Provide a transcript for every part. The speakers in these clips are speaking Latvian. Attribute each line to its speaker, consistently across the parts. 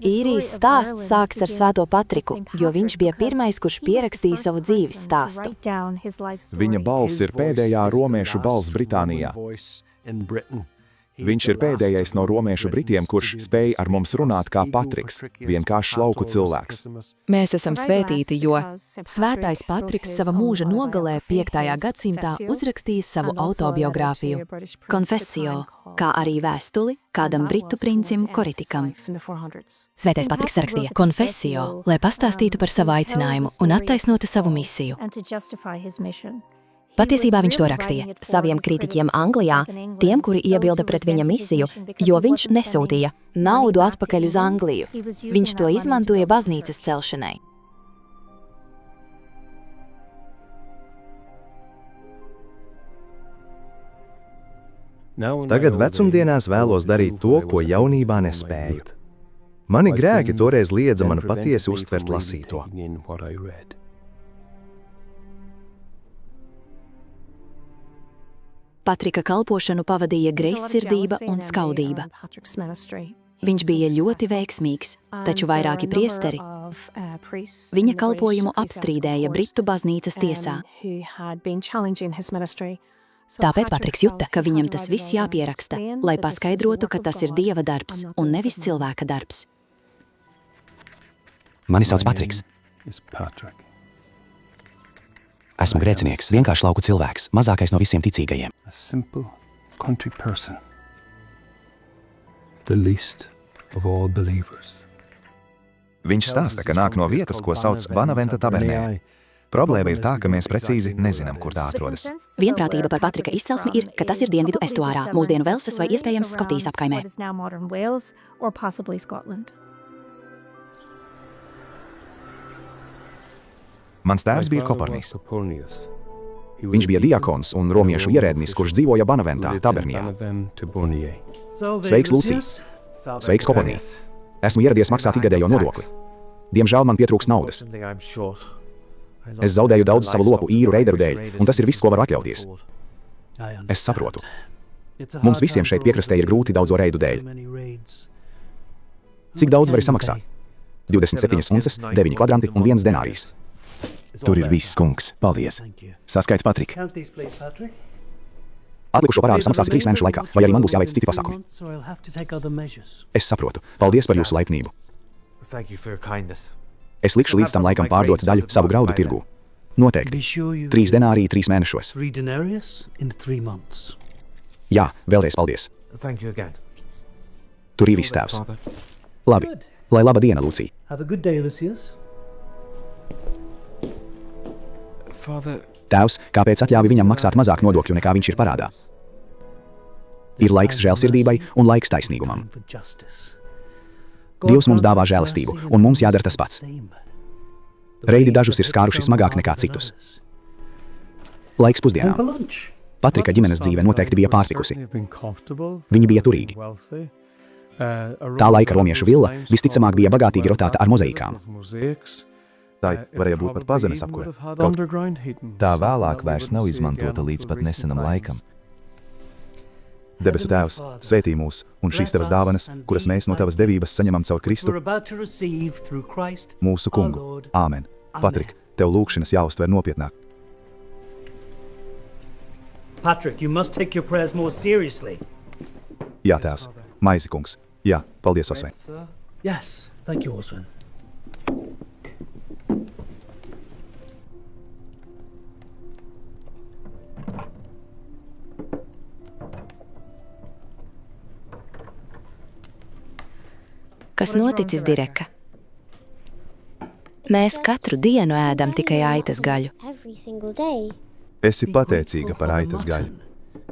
Speaker 1: Īrijas stāsts sākas ar Svēto Patriku, jo viņš bija pirmais, kurš pierakstīja savu dzīves stāstu.
Speaker 2: Viņa balss ir pēdējā romiešu balss Britānijā. Viņš ir pēdējais no romiešu britiem, kurš spēj ar mums runāt kā Patriks, vienkāršs lauku cilvēks.
Speaker 3: Mēs esam svētīti, jo
Speaker 1: Svētais Patriks sava mūža nogalē 5. gadsimtā uzrakstīja savu autobiogrāfiju Confessio, kā arī vēstuli kādam britu princim Koritikam. Svētais Patriks sarakstīja Confessio, lai pastāstītu par savu aicinājumu un attaisnotu savu misiju. Patiesībā viņš to rakstīja saviem kritiķiem Anglijā, tiem, kuri iebilda pret viņa misiju, jo viņš nesūtīja naudu atpakaļ uz Angliju. Viņš to izmantoja baznīcas celšanai.
Speaker 4: Tagad vecumdienās vēlos darīt to, ko jaunībā nespēju. Mani grēki toreiz liedza man patiesi uztvert lasīto.
Speaker 1: Patrika kalpošanu pavadīja greizsirdība un skaudība. Viņš bija ļoti veiksmīgs, taču vairāki priesteri viņa kalpojumu apstrīdēja Britu baznīcas tiesā. Tāpēc Patriks juta, ka viņam tas viss jāpieraksta, lai paskaidrotu, ka tas ir Dieva darbs un nevis cilvēka darbs.
Speaker 5: Mani sauc Patriks. Esmu grēcinieks, vienkārši lauku cilvēks, mazākais no visiem ticīgajiem.
Speaker 2: Viņš stāsta, ka nāk no vietas, ko sauc Banaventa tabernē. Problēma ir tā, ka mēs precīzi nezinām, kur tā atrodas.
Speaker 1: Vienprātība par Patrika izcelsmi ir, ka tas ir dienvidu estuārā, mūsdienu Velsas vai iespējams Skotijas apkaimē.
Speaker 2: Mans tēvs bija Kopornijs. Viņš bija diakons un romiešu ierēdnis, kurš dzīvoja Banaventā tabernijā. Sveiks, Lūcija! Sveiks, Kopornij! Esmu ieradies maksāt ikgadējo nodokli. Diemžēl man pietrūks naudas. Es zaudēju daudz savu lopu īru reideru dēļ, un tas ir viss, ko varu atļauties. Es saprotu. Mums visiem šeit piekrastē ir grūti daudzo reidu dēļ. Cik daudz vari samaksāt? 27 unces, 9 kvadranti un 1 denārijs.
Speaker 5: Tur ir viss, kungs. Paldies. Saskaiti, Patrika.
Speaker 2: Atlikušo parādu samaksāsi 3 mēnešu laikā, vai arī man būs jāveic citi pasākumi. Es saprotu. Paldies par jūsu laipnību. Es likšu līdz tam laikam pārdot daļu savu graudu tirgū. Noteikti. 3 denāriji 3 mēnešos. Jā, vēlreiz paldies. Tur ir viss, tēvs. Labi. Lai laba diena, Lūcija. Tēvs, kāpēc atļāvi viņam maksāt mazāk nodokļu, nekā viņš ir parādā? Ir laiks žēlsirdībai un laiks taisnīgumam. Dievs mums dāvā žēlastību, un mums jādara tas pats. Reidi dažus ir skāruši smagāk nekā citus. Laiks pusdienām. Patrika ģimenes dzīve noteikti bija pārtikusi. Viņi bija turīgi. Tā laika romiešu villa visticamāk bija bagātīgi rotēta ar mozaīkām.
Speaker 4: Tā varēja būt pat pazemes apkure. Tā vēlāk vairs nav izmantota līdz pat nesenam laikam. Debesu Tēvs, svētī mūs un šīs tavas dāvanas, kuras mēs no tavas devības saņemam caur Kristu, mūsu kungu. Āmen. Patrik, tev lūkšanas jāuztver nopietnāk.
Speaker 6: Patrick, you must take your prayers more seriously.
Speaker 4: Jā, tēvs. Maizi kungs. Jā, paldies, Osvei.
Speaker 6: Yes, thank you, Osvei.
Speaker 1: Kas noticis, Direka? Mēs katru dienu ēdam tikai aitas gaļu.
Speaker 4: Esi pateicīga par aitas gaļu.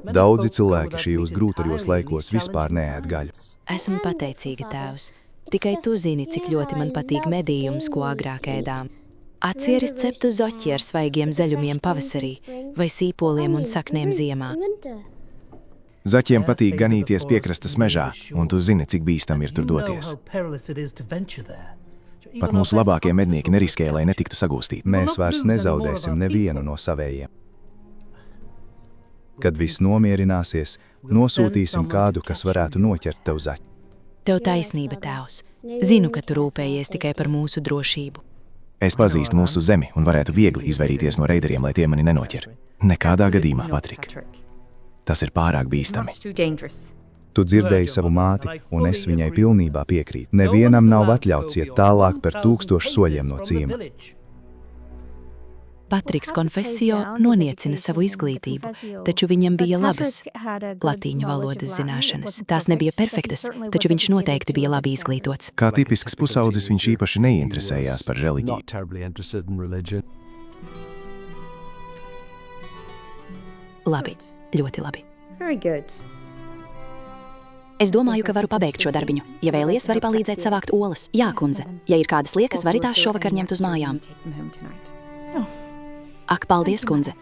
Speaker 4: Daudzi cilvēki šajos grūtajos laikos vispār neēd gaļu.
Speaker 1: Esmu pateicīga, tēvs. Tikai tu zini, cik ļoti man patīk medījums, ko agrāk ēdām. Atcieris ceptu zoķi ar svaigiem zaļumiem pavasarī vai sīpoliem un saknēm ziemā.
Speaker 5: Zaķiem patīk ganīties piekrastes mežā, un tu zini, cik bīstam ir tur doties. Pat mūsu labākie mednieki neriskēja, lai netiktu sagūstīti.
Speaker 4: Mēs vairs nezaudēsim nevienu no savējiem. Kad viss nomierināsies, nosūtīsim kādu, kas varētu noķert tev zaķi.
Speaker 1: Tev taisnība, tēvs. Zinu, ka tu rūpējies tikai par mūsu drošību.
Speaker 5: Es pazīstu mūsu zemi un varētu viegli izvairīties no reideriem, lai tie mani nenoķer. Nekādā gadījumā, Patrik. Tas ir pārāk bīstami.
Speaker 4: Tu dzirdēji savu māti, un es viņai pilnībā piekrītu. Nevienam nav atļauts iet tālāk par 1000 soļiem no ciema.
Speaker 1: Patriks Confessio noniecina savu izglītību, taču viņam bija labas latīņu valodas zināšanas. Tās nebija perfektas, taču viņš noteikti bija labi izglītots.
Speaker 5: Kā tipisks pusaudzis viņš īpaši neinteresējās par reliģiju.
Speaker 1: Labi, ļoti labi. Es domāju, ka varu pabeigt šo darbiņu. Ja vēlies, vari palīdzēt savākt olas. Jā, kundze. Ja ir kādas liekas, vari tās šovakar ņemt uz mājām. Ak, paldies, kundze.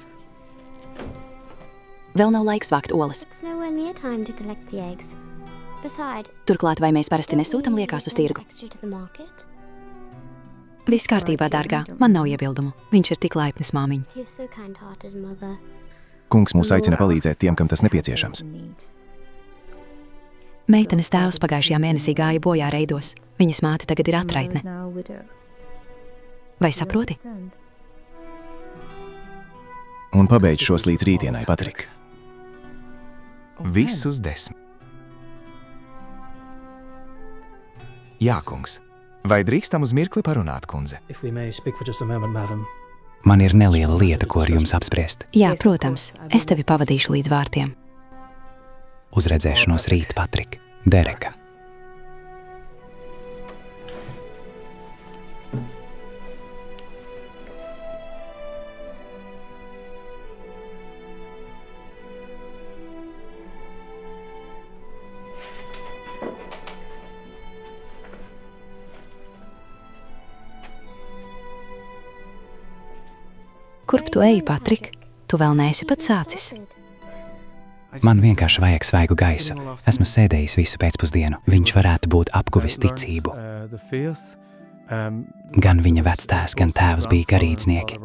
Speaker 1: Vēl nav laiks vākt olas. Turklāt, vai mēs parasti nesūtam liekās uz tirgu? Viss kārtībā, dārgā. Man nav iebildumu. Viņš ir tik laipnis, māmiņ.
Speaker 5: Kungs mūs aicina palīdzēt tiem, kam tas nepieciešams.
Speaker 1: Meitenes tēvs pagājušajā mēnesī gāja bojā reidos. Viņas māte tagad ir atraitne. Vai saproti?
Speaker 5: Un pabeidz šos līdz rītdienai, Patrik. Visus 10. Jā, kungs. Vai drīkstam uz mirkli parunāt, kundze?
Speaker 2: Man ir neliela lieta, ko ar jums apspriest.
Speaker 1: Jā, protams. Es tevi pavadīšu līdz vārtiem.
Speaker 2: Uz redzēšanos rīt, Patrik. Dereka.
Speaker 1: Kurp tu eji, Patrik? Tu vēl neesi pat sācis.
Speaker 2: Man vienkārši vajag svaigu gaisu. Esmu sēdējis visu pēcpusdienu. Viņš varētu būt apguvis ticību. Gan viņa vectēvs, gan tēvs bija garīdznieki.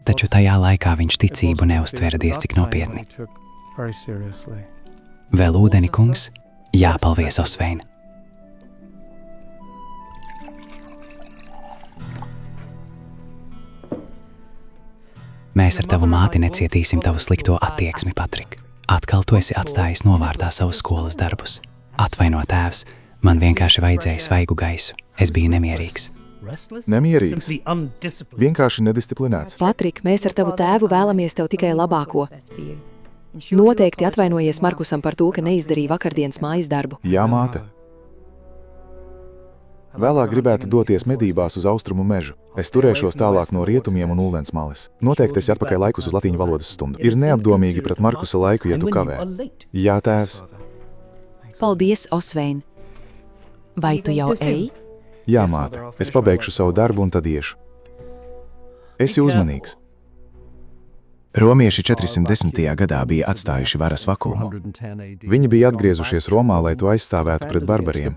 Speaker 2: Taču tajā laikā viņš ticību neuztvera diez cik nopietni. Vēl ūdeni, kungs? Jā, paldies, Osvein. Mēs ar tavu māti necietīsim tavu slikto attieksmi, Patrik. Atkal tu esi atstājis novārtā savus skolas darbus. Atvaino, tēvs, man vienkārši vajadzēja svaigu gaisu. Es biju nemierīgs.
Speaker 4: Nemierīgs. Vienkārši nedisciplinēts.
Speaker 3: Patrik, mēs ar tavu tēvu vēlamies tev tikai labāko. Noteikti atvainojies Markusam par to, ka neizdarīja vakardienas mājas darbu.
Speaker 4: Jā, māte. Vēlāk gribētu doties medībās uz austrumu mežu. Es turēšos tālāk no rietumiem un ūdens malas. Noteikti esi atpakaļ laikus uz latīņu valodas stundu. Ir neapdomīgi pret Markusa laiku, ja tu kavē. Jā, tēvs.
Speaker 1: Paldies, Osvein. Vai tu jau eji?
Speaker 4: Jā, māte. Es pabeigšu savu darbu un tad iešu. Esi uzmanīgs.
Speaker 5: Romieši 410. gadā bija atstājuši varas vakumu.
Speaker 4: Viņi bija atgriezušies Romā, lai to aizstāvētu pret barbariem.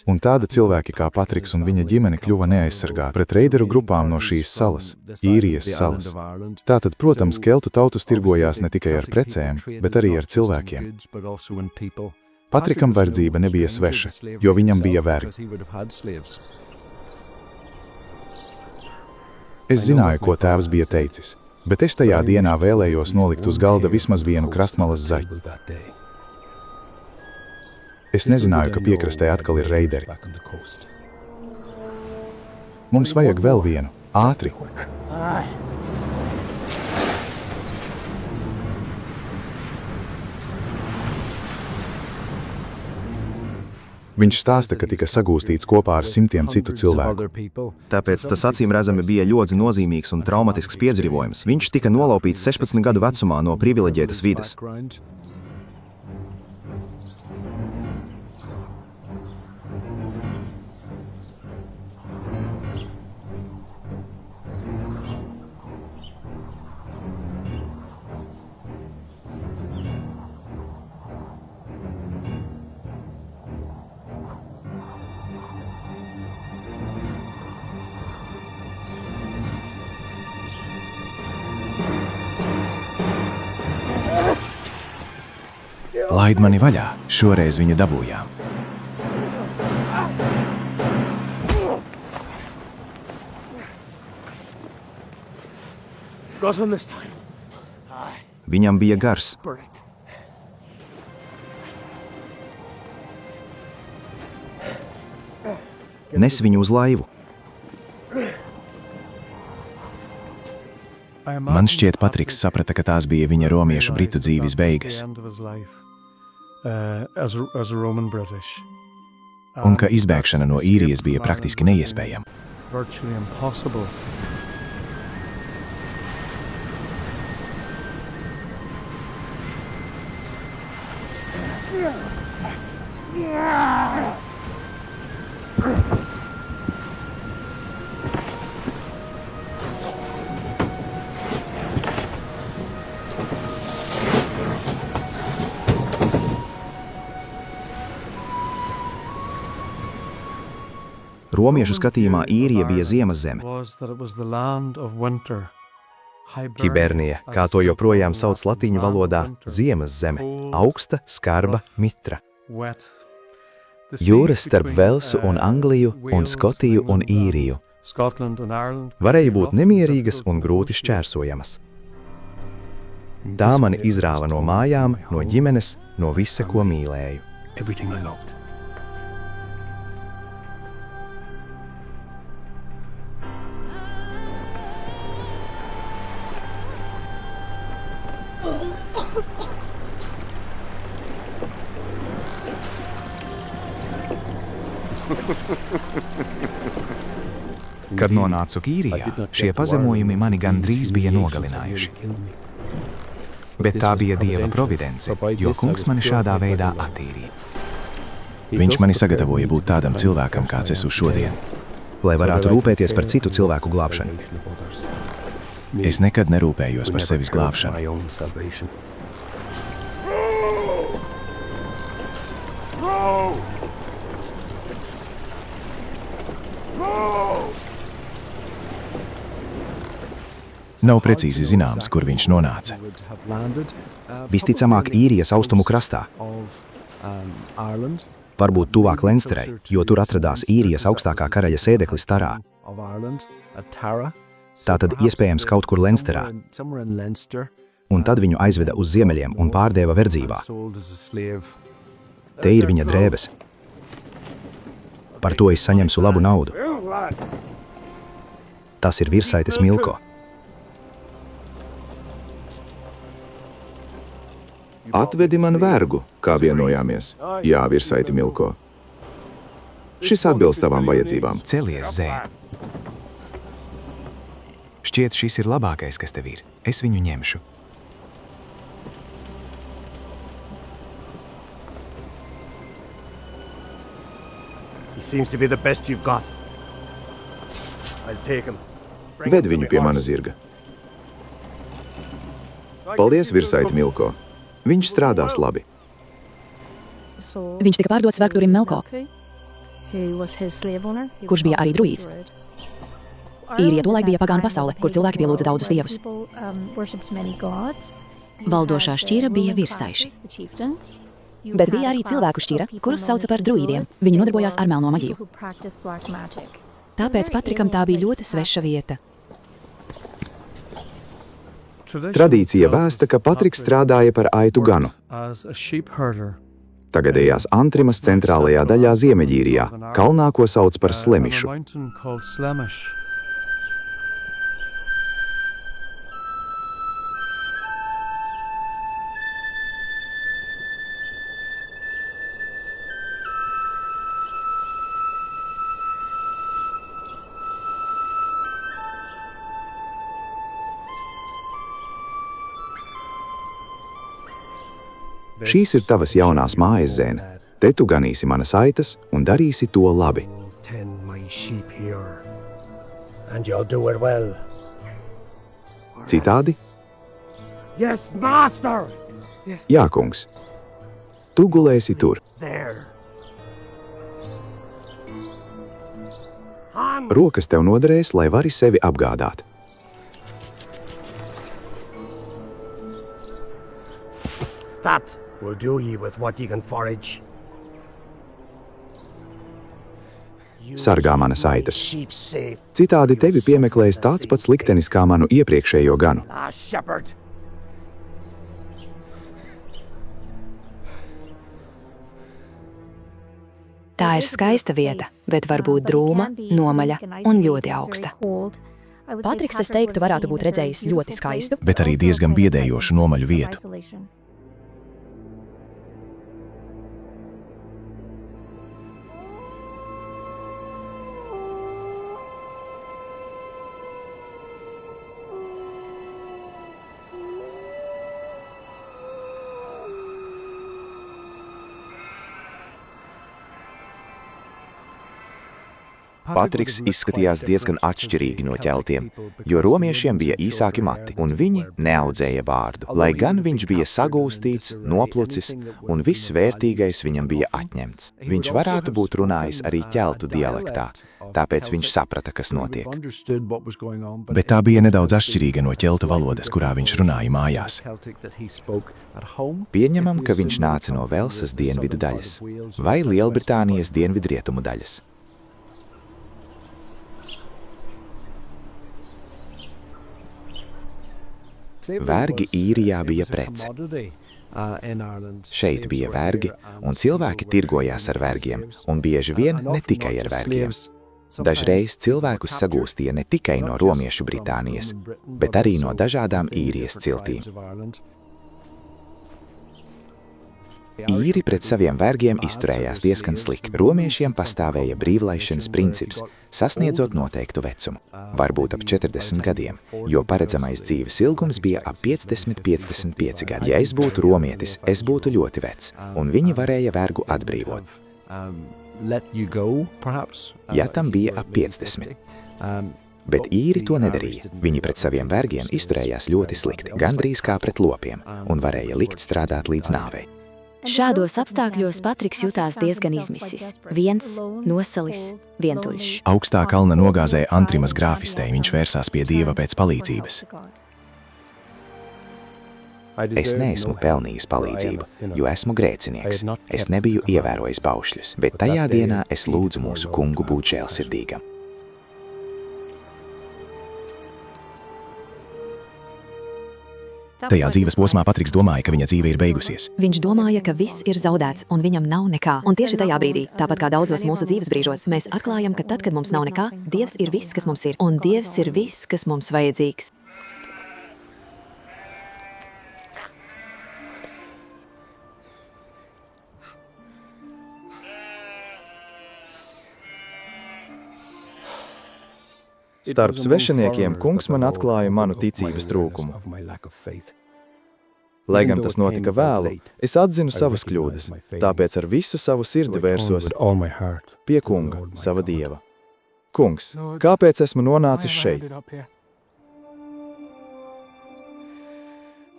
Speaker 4: Un tāda cilvēki kā Patriks un viņa ģimene kļuva neaizsargāti pret reideru grupām no šīs salas, Īrijas salas. Tātad, protams, keltu tautas tirgojās ne tikai ar precēm, bet arī ar cilvēkiem. Patrikam verdzība nebija sveša, jo viņam bija vergi. Es zināju, ko tēvs bija teicis. Bet es tajā dienā vēlējos nolikt uz galda vismaz vienu krastmalas zaļu. Es nezināju, ka piekrastē atkal ir reideri. Mums vajag vēl vienu, ātri. Viņš stāsta, ka tika sagūstīts kopā ar simtiem citu cilvēku.
Speaker 5: Tāpēc tas acīmredzami bija ļoti nozīmīgs un traumatisks piedzīvojums. Viņš tika nolaupīts 16 gadu vecumā no privileģētas vides. Laid mani vaļā, šoreiz viņu dabūjām.
Speaker 6: Got him this time.
Speaker 5: Viņam bija gars.
Speaker 6: Burn it.
Speaker 5: Nes viņu uz laivu. Man šķiet, Patriks saprata, ka tās bija viņa romiešu britu dzīves beigas, un ka izbēgšana no Īrijas bija praktiski neiespējama. Romiešu skatījumā Īrija bija ziemas zeme.
Speaker 7: Hibernija, kā to joprojām sauc latīņu valodā, ziemas zeme, augsta, skarba, mitra. Jūras starp Velsu un Angliju un Skotiju un Īriju varēja būt nemierīgas un grūti šķērsojamas. Tā mani izrāva no mājām, no ģimenes, no visa, ko mīlēju.
Speaker 2: Kad nonācu Īrijā, šie pazemojumi mani gandrīz bija nogalinājuši. Bet tā bija Dieva providence, jo kungs mani šādā veidā attīrīja.
Speaker 5: Viņš mani sagatavoja būt tādam cilvēkam, kāds es uz šodien.
Speaker 2: Lai varētu rūpēties par citu cilvēku glābšanu.
Speaker 5: Es nekad nerūpējos par sevis glābšanu. Nav precīzi zināms, kur viņš nonāca.
Speaker 2: Visticamāk Īrijas austrumu krastā. Varbūt tuvāk Lensterei, jo tur atradās Īrijas augstākā karaļa sēdeklis Tarā. Tātad iespējams kaut kur Lensterā. Un tad viņu aizveda uz ziemeļiem un pārdeva verdzībā. Te ir viņa drēbes. Par to es saņemšu labu naudu. Tas ir virsaites Milko.
Speaker 4: Atvedi man vergu, kā vienojāmies. Jā, virsaiti Milko. Šis atbilst tavām vajadzībām.
Speaker 2: Celies, zēn. Šķiet, šis ir labākais, kas tev ir. Es viņu ņemšu.
Speaker 6: He seems to be the best you've got. I'll take him.
Speaker 4: Ved viņu pie mana zirga. Paldies, virsaiti Milko. Viņš strādās labi.
Speaker 1: Viņš tika pārdots vergturim Melko, kurš bija arī druīds. Īrija tolaik bija pagānu pasaule, kur cilvēki pielūdza daudzus dievus. Valdošā šķira bija virsaiši. Bet bija arī cilvēku šķira, kurus sauca par druīdiem. Viņi nodarbojās ar melno maģiju. Tāpēc Patrikam tā bija ļoti sveša vieta.
Speaker 4: Tradīcija vēsta, ka Patriks strādāja par aitu ganu. Tagadējās Antrimas centrālajā daļā Ziemeļīrijā, kalnā, ko sauc par Slemišu. Šīs ir tavas jaunās mājas, zēn. Te tu ganīsi manas aitas un darīsi to labi.
Speaker 6: Tend my sheep here, and you'll do it well.
Speaker 4: Citādi?
Speaker 6: Yes, master!
Speaker 4: Jā, kungs. Tu gulēsi tur.
Speaker 6: There.
Speaker 4: Rokas tev noderēs, lai vari sevi apgādāt.
Speaker 6: That will do ye with what ye can forage.
Speaker 2: Sargā manas aitas.
Speaker 6: Sheep safe,
Speaker 2: Citādi tevi piemeklēs tāds pats liktenis kā manu iepriekšējo ganu.
Speaker 6: last shepherd.
Speaker 1: Tā ir skaista vieta, bet var būt drūma, nomaļa un ļoti augsta. Patriks, es teiktu, varētu būt redzējis ļoti skaistu,
Speaker 5: Bet arī diezgan biedējošu nomaļu vietu. Patriks izskatījās diezgan atšķirīgi no ķeltiem, jo romiešiem bija īsāki mati, un viņi neaudzēja bārdu. Lai gan viņš bija sagūstīts, noplucis, un viss vērtīgais viņam bija atņemts. Viņš varētu būt runājis arī ķeltu dialektā, tāpēc viņš saprata, kas notiek. Bet tā bija nedaudz atšķirīga no ķeltu valodas, kurā viņš runāja mājās. Pieņemam, ka viņš nāca no Velsas dienvidu daļas vai Lielbritānijas dienvidrietumu daļas. Vergi Īrijā bija prece. Šeit bija vergi, un cilvēki tirgojās ar vergiem, un bieži vien ne tikai ar vergiem. Dažreiz cilvēkus sagūstīja ne tikai no romiešu Britānijas, bet arī no dažādām Īrijas ciltīm. Īri pret saviem vergiem izturējās diezgan slikti. Romiešiem pastāvēja brīvlaišanas princips, sasniedzot noteiktu vecumu, varbūt ap 40 gadiem, jo paredzamais dzīves ilgums bija ap 50–55 gadi. Ja es būtu romietis, es būtu ļoti vecs, un viņi varēja vergu atbrīvot. Ja tam bija ap 50. Bet īri to nedarīja. Viņi pret saviem vergiem izturējās ļoti slikti, gandrīz kā pret lopiem, un varēja likt strādāt līdz nāvei.
Speaker 1: Šādos apstākļos Patriks jutās diezgan izmisis. Viens, nosalis, vientuļš.
Speaker 5: Augstā kalna nogāzē Antrimas grāfistē viņš vērsās pie Dieva pēc palīdzības.
Speaker 2: Es neesmu pelnījis palīdzību, jo esmu grēcinieks. Es nebiju ievērojis baušļus, bet tajā dienā es lūdzu mūsu kungu būt žēlsirdīgam.
Speaker 5: Tajā dzīves posmā Patriks domāja, ka viņa dzīve ir beigusies.
Speaker 1: Viņš domāja, ka viss ir zaudēts un viņam nav nekā. Un tieši tajā brīdī, tāpat kā daudzos mūsu dzīves brīžos, mēs atklājam, ka tad, kad mums nav nekā, Dievs ir viss, kas mums ir, un Dievs ir viss, kas mums vajadzīgs.
Speaker 7: Starp svešiniekiem kungs man atklāja manu ticības trūkumu. Lai gan tas notika vēlu, es atzinu savas kļūdas, tāpēc ar visu savu sirdi vērsos pie kunga, sava Dieva. Kungs, kāpēc esmu nonācis šeit?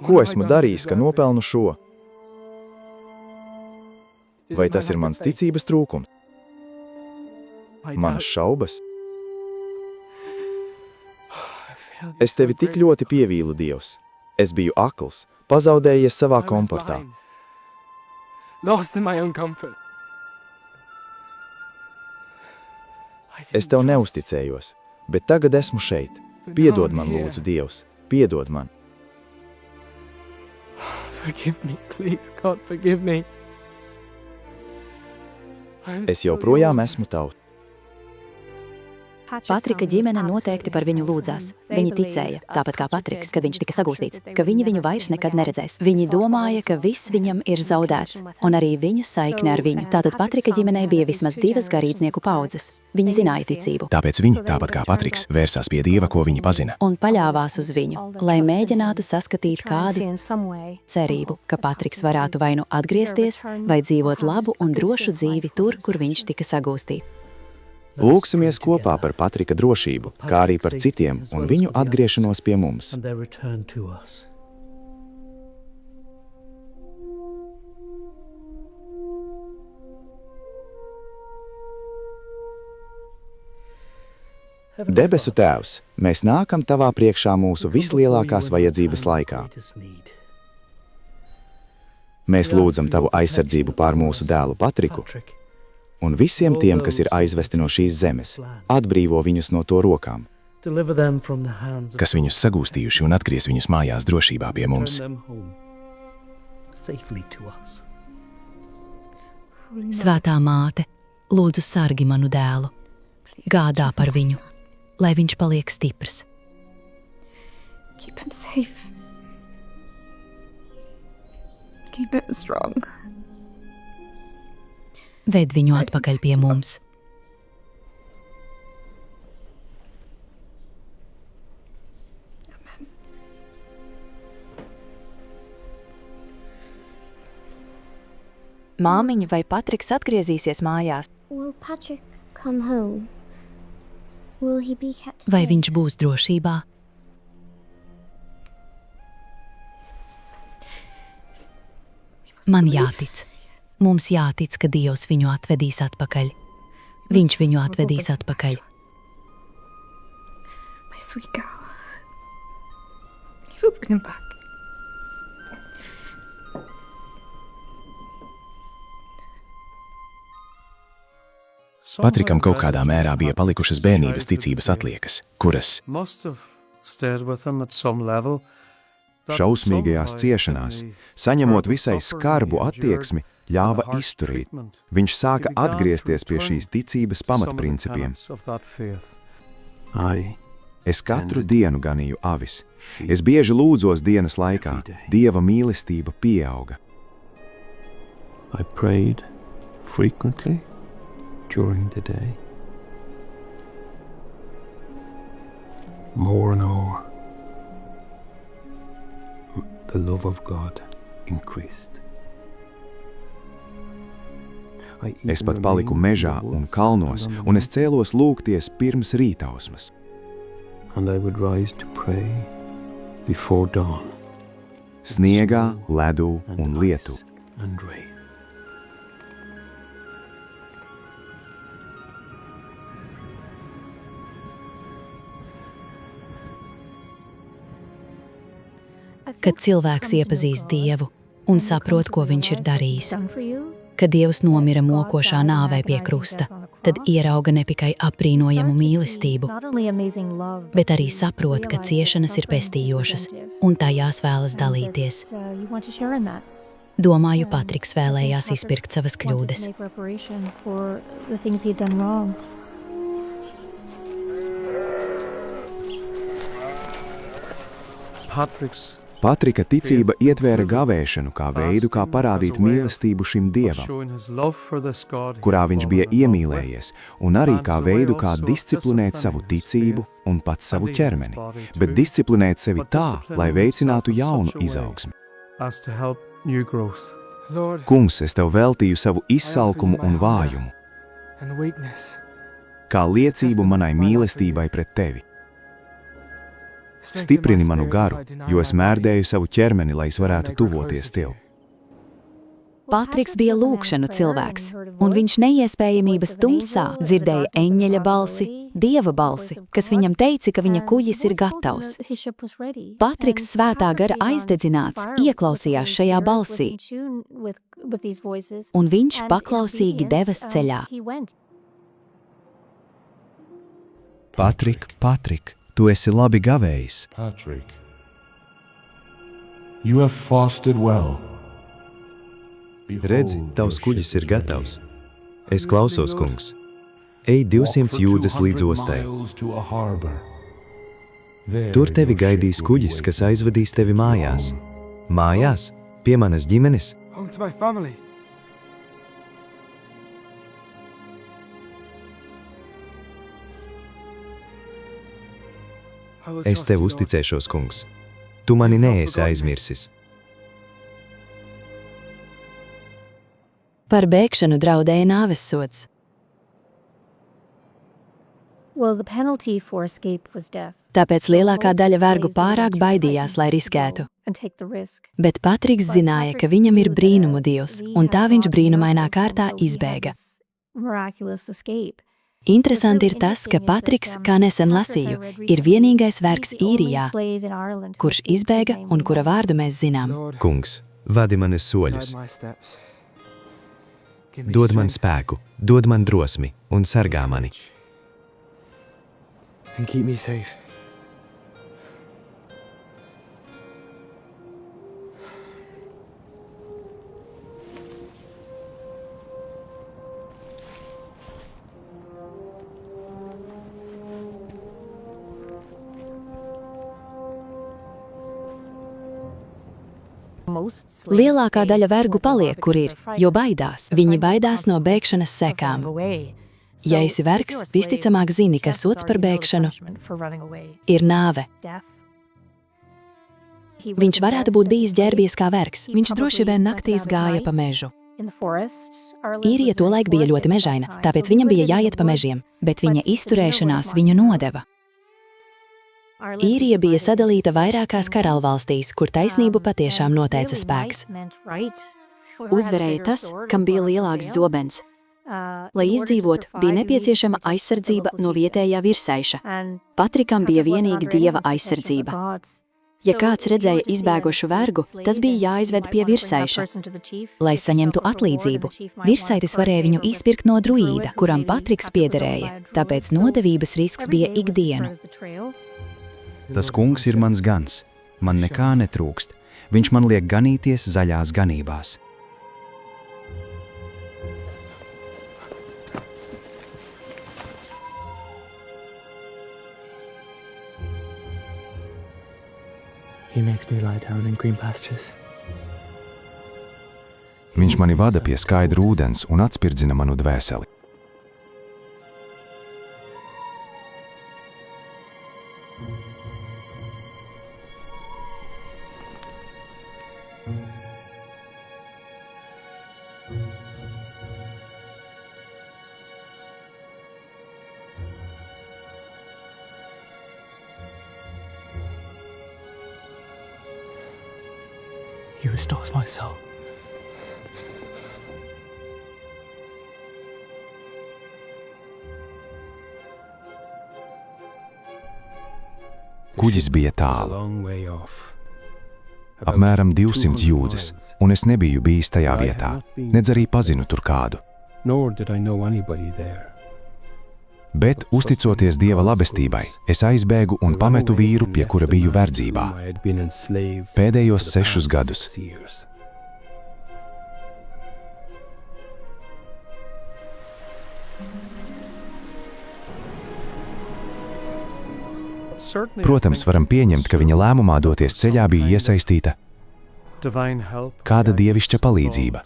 Speaker 7: Ko esmu darījis, ka nopelnu šo? Vai tas ir mans ticības trūkums? Manas šaubas? Es tevi tik ļoti pievīlu, Dievs. Es biju akls, pazaudējies savā komfortā. Es tev neusticējos, bet tagad esmu šeit. Piedod man, lūdzu, Dievs, piedod man. Es joprojām esmu tauts.
Speaker 1: Patrika ģimene noteikti par viņu lūdzās. Viņi ticēja, tāpat kā Patriks, kad viņš tika sagūstīts, ka viņi viņu vairs nekad neredzēs. Viņi domāja, ka viss viņam ir zaudēts, un arī viņu saikne ar viņu. Tātad Patrika ģimenei bija vismaz 2 garīdznieku paudzes. Viņi zināja ticību.
Speaker 5: Tāpēc viņi, tāpat kā Patriks, vērsās pie Dieva, ko viņi pazina.
Speaker 1: Un paļāvās uz viņu, lai mēģinātu saskatīt kādu cerību, ka Patriks varētu vai nu atgriezties, vai dzīvot labu un drošu dzīvi tur, kur viņš tika sagūstīts.
Speaker 2: Lūksimies kopā par Patrika drošību, kā arī par citiem un viņu atgriešanos pie mums. Debesu Tēvs, mēs nākam Tavā priekšā mūsu vislielākās vajadzības laikā.
Speaker 5: Mēs lūdzam tavu aizsardzību pār mūsu dēlu Patriku un visiem tiem, kas ir aizvesti no šīs zemes. Atbrīvo viņus no to rokām,
Speaker 7: kas viņus sagūstījuši un atgriez viņus mājās drošībā pie mums.
Speaker 1: Svētā māte, lūdzu sargi manu dēlu, gādā par viņu, lai viņš paliek stiprs.
Speaker 8: Keep him safe. Keep him strong.
Speaker 1: Ved viņu atpakaļ pie mums.
Speaker 3: Māmiņa, vai Patriks atgriezīsies mājās?
Speaker 8: Will Patrick come home? Will he be kept
Speaker 1: Vai
Speaker 8: safe?
Speaker 1: viņš būs drošībā? Man jātic. Mums jātic, ka Dievs viņu atvedīs atpakaļ. Viņš viņu atvedīs atpakaļ.
Speaker 8: My sweet girl. He will bring him back.
Speaker 7: Patrikam kaut kādā mērā bija palikušas bērnības ticības atliekas, kuras šausmīgajās ciešanās, saņemot visai skarbu attieksmi, ļāva izturēt. Viņš sāka atgriezties pie šīs ticības pamatprincipiem. Es katru dienu ganīju avis. Es bieži lūdzos dienas laikā. Dieva mīlestība pieauga.
Speaker 9: I prayed frequently during the day. More and more, the love of God increased.
Speaker 7: Es pat paliku mežā un kalnos, un es cēlos lūgties pirms rītausmas.
Speaker 9: And I would rise to pray before dawn.
Speaker 7: Sniegā, ledū un lietu.
Speaker 9: And rain.
Speaker 1: Kad cilvēks iepazīst Dievu un saprot, ko viņš ir darījis, kad Dievs nomira mokošā nāvē pie krusta, tad ierauga ne tikai apbrīnojamu mīlestību, bet arī saprot, ka ciešanas ir pestījošas un tajās vēlas dalīties. Domāju, Patriks vēlējās izpirkt savas kļūdas.
Speaker 7: Patrika ticība ietvēra gavēšanu kā veidu, kā parādīt mīlestību šim Dievam, kurā viņš bija iemīlējies, un arī kā veidu, kā disciplinēt savu ticību un pat savu ķermeni, bet disciplinēt sevi tā, lai veicinātu jaunu izaugsmi. Kungs, es tev veltīju savu izsalkumu un vājumu, kā liecību manai mīlestībai pret tevi. Stiprini manu garu, jo es mērdēju savu ķermeni, lai es varētu tuvoties tev.
Speaker 1: Patriks bija lūgšanu cilvēks, un viņš neiespējamības tumsā dzirdēja eņģeļa balsi, Dieva balsi, kas viņam teica, ka viņa kuģis ir gatavs. Patriks svētā gara aizdedzināts ieklausījās šajā balsī, un viņš paklausīgi devas ceļā.
Speaker 7: Patrik, tu esi labi gavējis.
Speaker 9: Patrick, you have fasted well.
Speaker 7: Redzi, tavs kuģis ir gatavs. Es klausos, kungs. Ej 200 jūdzes līdz ostai. Tur tevi gaidīs kuģis, kas aizvedīs tevi mājās. Mājās, pie manas ģimenes. Es tev uzticēšos, kungs. Tu mani neesi aizmirsis.
Speaker 1: Par bēgšanu draudēja nāvessods. Tāpēc lielākā daļa vergu pārāk baidījās, lai riskētu. Bet Patriks zināja, ka viņam ir brīnumu Dievs, un tā viņš brīnumainā kārtā izbēga. Interesanti ir tas, ka Patriks, kā nesen lasīju, ir vienīgais vergs Īrijā, kurš izbēga un kura vārdu mēs zinām.
Speaker 7: Kungs, Vadi manis soļus. Dod man spēku, dod man drosmi un sargā mani.
Speaker 9: And keep me safe.
Speaker 1: Lielākā daļa vergu paliek, kur ir, jo baidās. Viņi baidās no bēgšanas sekām. Ja esi vergs, visticamāk zini, ka sods par bēgšanu ir nāve. Viņš varētu būt bijis ģērbies kā vergs. Viņš droši vien naktīs gāja pa mežu. Īrija tolaik bija ļoti mežaina, tāpēc viņam bija jāiet pa mežiem, bet viņa izturēšanās viņu nodeva. Īrija bija sadalīta vairākās karaļvalstīs, kur taisnību patiešām noteica spēks. Uzvarēja tas, kam bija lielāks zobens. Lai izdzīvotu, bija nepieciešama aizsardzība no vietējā virsaiša. Patrikam bija vienīgi dieva aizsardzība. Ja kāds redzēja izbēgošu vergu, tas bija jāizved pie virsaiša. Lai saņemtu atlīdzību, virsaitis varēja viņu izpirkt no druīda, kuram Patriks piederēja, tāpēc nodevības risks bija ikdienu.
Speaker 2: Tas kungs ir mans gans, man nekā netrūkst, viņš man liek ganīties zaļās ganībās.
Speaker 9: He makes me lie down in green pastures.
Speaker 4: Viņš mani vada pie skaidra ūdens un atspirdzina manu dvēseli.
Speaker 9: He restores my soul.
Speaker 4: Kuģis bija tālu, apmēram 200 jūdzes, un es nebiju bijis tajā vietā, nedz arī pazinu tur kādu. Bet, uzticoties Dieva labestībai, es aizbēgu un pametu vīru, pie kura biju verdzībā. Pēdējos 6 gadus. Protams, varam pieņemt, ka viņa lēmumā doties ceļā bija iesaistīta kāda dievišķa palīdzība.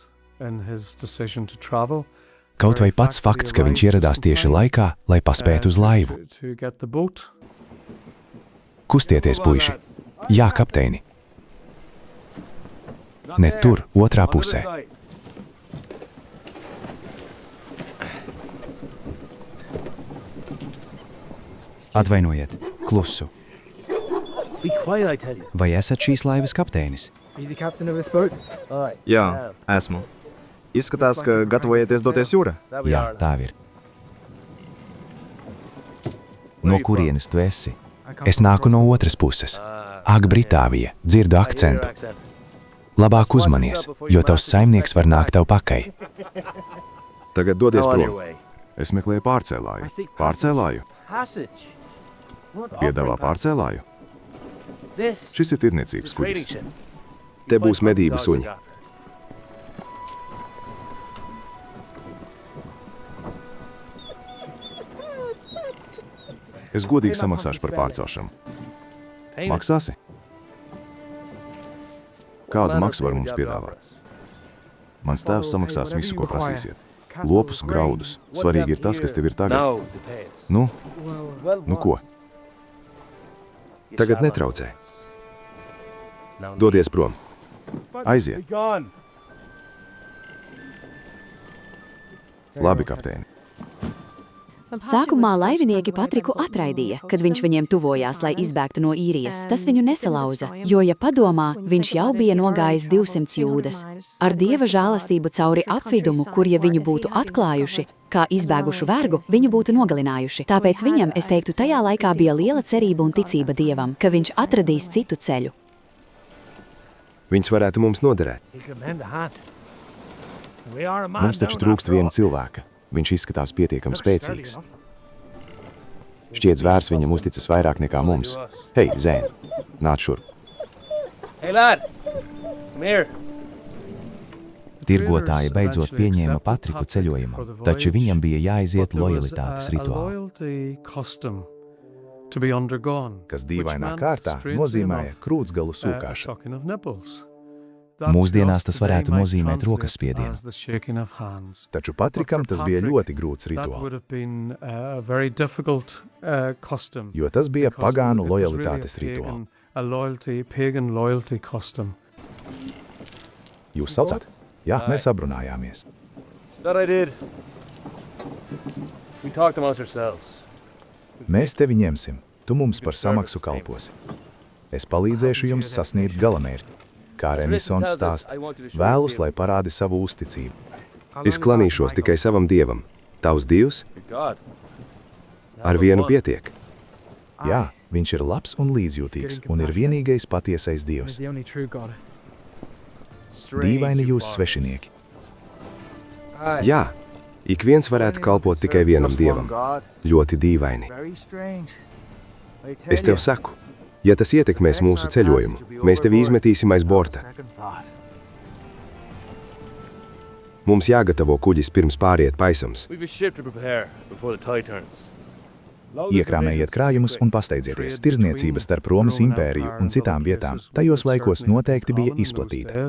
Speaker 4: Kaut vai pats fakts, ka viņš ieradās tieši laikā, lai paspētu uz laivu. Kustieties, puiši! Jā, kapteini! Ne tur, otrā pusē.
Speaker 2: Atvainojiet, klusu. Vai esat šīs laivas kapteinis?
Speaker 10: Jā, esmu. Izskatās, ka gatavojaties doties jūrā?
Speaker 4: Jā, tā ir. No kurienes tu esi? Es nāku no otras puses. Ak, Britāvija, dzirdu akcentu. Labāk uzmanies, jo tavs saimnieks var nākt tev pakai.
Speaker 10: Tagad dodies prom.
Speaker 4: Es meklēju pārcēlāju. Pārcēlāju? Piedāvā pārcēlāju? Šis ir tirniecības kuģis.
Speaker 10: Te būs medību suņi.
Speaker 4: Es godīgi samaksāšu par pārcelšanu. Maksāsi? Kādu maksu var mums piedāvāt? Mans tēvs samaksās visu, ko prasīsiet. Lopus, graudus. Svarīgi ir tas, kas tev ir tagad. Nu ko?
Speaker 10: Tagad netraucē. Dodies prom.
Speaker 4: Aiziet. Labi, kapteini.
Speaker 1: Sākumā laivinieki Patriku atraidīja, kad viņš viņiem tuvojās, lai izbēgtu no Īrijas. Tas viņu nesalauza, jo, ja padomā, viņš jau bija nogājis 200 jūdas. Ar Dieva žēlastību cauri apvidumu, kur, ja viņu būtu atklājuši, kā izbēgušu vergu, viņu būtu nogalinājuši. Tāpēc viņam, es teiktu, tajā laikā bija liela cerība un ticība Dievam, ka viņš atradīs citu ceļu.
Speaker 11: Viņas varētu mums noderēt.
Speaker 4: Mums taču trūkst viena cilvēka. Viņš izskatās pietiekami spēcīgs. Šķiet, zvērs viņam uzticas vairāk nekā mums. Hei, Zēn, nāc šurp.
Speaker 7: Tirgotāji beidzot pieņēma Patriku ceļojumam, taču viņam bija jāiziet lojalitātes rituāli.
Speaker 4: Kas dīvainā kārtā nozīmēja krūtsgalu sūkāšanu.
Speaker 7: Mūsdienās tas varētu nozīmēt rokas spiedienu.
Speaker 4: Taču Patrikam tas bija ļoti grūts rituāls, jo tas bija pagānu lojalitātes rituāls. Jūs saucat? Jā, mēs abrunājāmies. Mēs tevi ņemsim, tu mums par samaksu kalposi. Es palīdzēšu jums sasniegt galamērķi. Kā Renisons stāst, vēlus, lai parādi savu uzticību.
Speaker 11: Es klanīšos tikai savam dievam. Tavs dievs? Ar vienu pietiek.
Speaker 4: Jā, viņš ir labs un līdzjūtīgs un ir vienīgais patiesais dievs. Dīvaini jūs svešinieki.
Speaker 11: Jā, ik viens varētu kalpot tikai vienam dievam. Ļoti dīvaini. Es tev saku, ja tas ietekmēs mūsu ceļojumu, mēs tevi izmetīsim aiz borta. Mums jāgatavo kuģis pirms pāriet paisams.
Speaker 4: Iekrāmējiet krājumus un pasteidzieties. Tirzniecība starp Romas impēriju un citām vietām tajos laikos noteikti bija izplatīta.